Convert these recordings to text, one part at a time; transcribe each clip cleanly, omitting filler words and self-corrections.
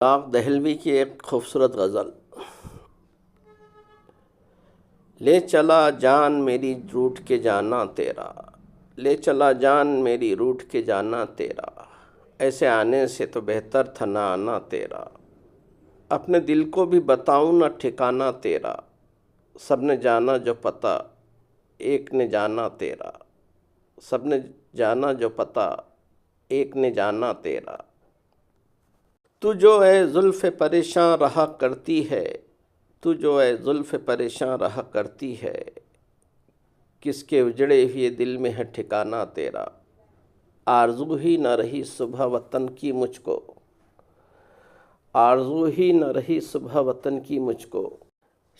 طاق دہلوی کی ایک خوبصورت غزل۔ لے چلا جان میری روٹھ کے جانا تیرا، لے چلا جان میری روٹھ کے جانا تیرا، ایسے آنے سے تو بہتر تھا نہ آنا تیرا، اپنے دل کو بھی بتاؤں نہ ٹھکانا تیرا، سب نے جانا جو پتہ ایک نے جانا تیرا، سب نے جانا جو پتہ ایک نے جانا تیرا۔ تو جو اے زلف پریشاں رہا کرتی ہے، تو جو اے زلف پریشاں رہا کرتی ہے، کس کے اجڑے ہوئے دل میں ہے ٹھکانہ تیرا، آرزو ہی نہ رہی صبح وطن کی مجھ کو، آرزو ہی نہ رہی صبح وطن کی مجھ کو،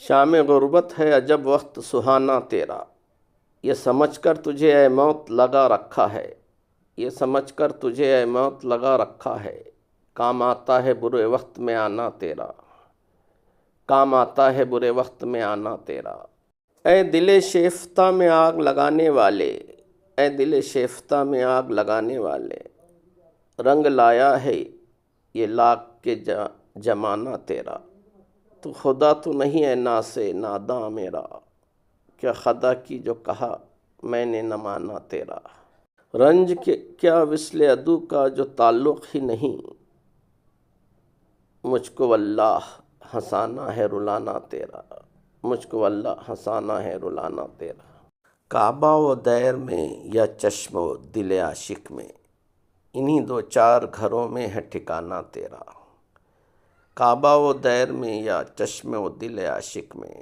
شام غربت ہے عجب وقت سہانا تیرا، یہ سمجھ کر تجھے اے موت لگا رکھا ہے، یہ سمجھ کر تجھے اے موت لگا رکھا ہے، کام آتا ہے برے وقت میں آنا تیرا، کام آتا ہے برے وقت میں آنا تیرا۔ اے دل شیفتہ میں آگ لگانے والے، اے دل شیفتہ میں آگ لگانے والے، رنگ لایا ہے یہ لاکھ کے جمانہ تیرا، تو خدا تو نہیں ہے ناسے ناداں میرا، کیا خدا کی جو کہا میں نے نہ مانا تیرا، رنج کیا وصل عدو کا جو تعلق ہی نہیں، مجھ کو واللہ ہنسانا ہے رلانا تیرا، مجھ کو واللہ ہنسانا ہے رلانا تیرا۔ کعبہ و دیر میں یا چشم و دل عاشق میں، انہی دو چار گھروں میں ہے ٹھکانہ تیرا، کعبہ و دیر میں یا چشم و دل عاشق میں،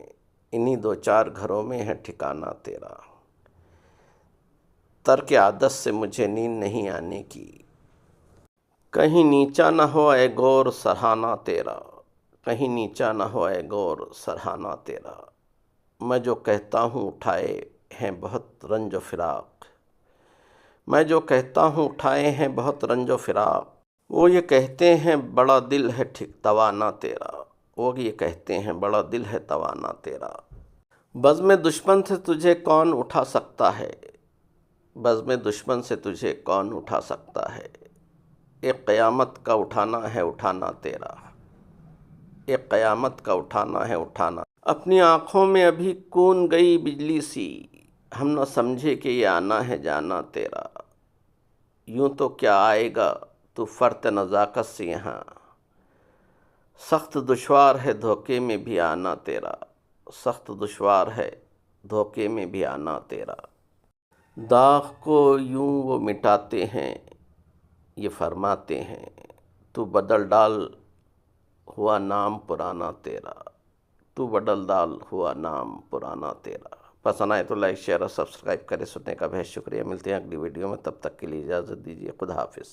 انہی دو چار گھروں میں ہے ٹھکانہ تیرا، ترک عادت سے مجھے نیند نہیں آنے کی، کہیں نیچا نہ ہو اے غور سرہانہ تیرا، کہیں نیچا نہ ہو اے غور سرہانہ تیرا، میں جو کہتا ہوں اٹھائے ہیں بہت رنج و فراق، میں جو کہتا ہوں اٹھائے ہیں بہت رنج و فراق، وہ یہ کہتے ہیں بڑا دل ہے توانا تیرا، وہ یہ کہتے ہیں بڑا دل ہے توانا تیرا، بزم دشمن سے تجھے کون اٹھا سکتا ہے، بزم دشمن سے تجھے کون اٹھا سکتا ہے، ایک قیامت کا اٹھانا ہے اٹھانا تیرا، ایک قیامت کا اٹھانا ہے اٹھانا، اپنی آنکھوں میں ابھی کون گئی بجلی سی، ہم نہ سمجھے کہ یہ آنا ہے جانا تیرا، یوں تو کیا آئے گا تو فرط نزاکت سے یہاں، سخت دشوار ہے دھوکے میں بھی آنا تیرا، سخت دشوار ہے دھوکے میں بھی آنا تیرا، داغ کو یوں وہ مٹاتے ہیں یہ فرماتے ہیں، تو بدل ڈال ہوا نام پرانا تیرا، تو بدل ڈال ہوا نام پرانا تیرا۔ پسند آئے تو لائک شیئر اور سبسکرائب کرے، سننے کا بہت شکریہ، ملتے ہیں اگلی ویڈیو میں، تب تک کے لیے اجازت دیجیے، خدا حافظ۔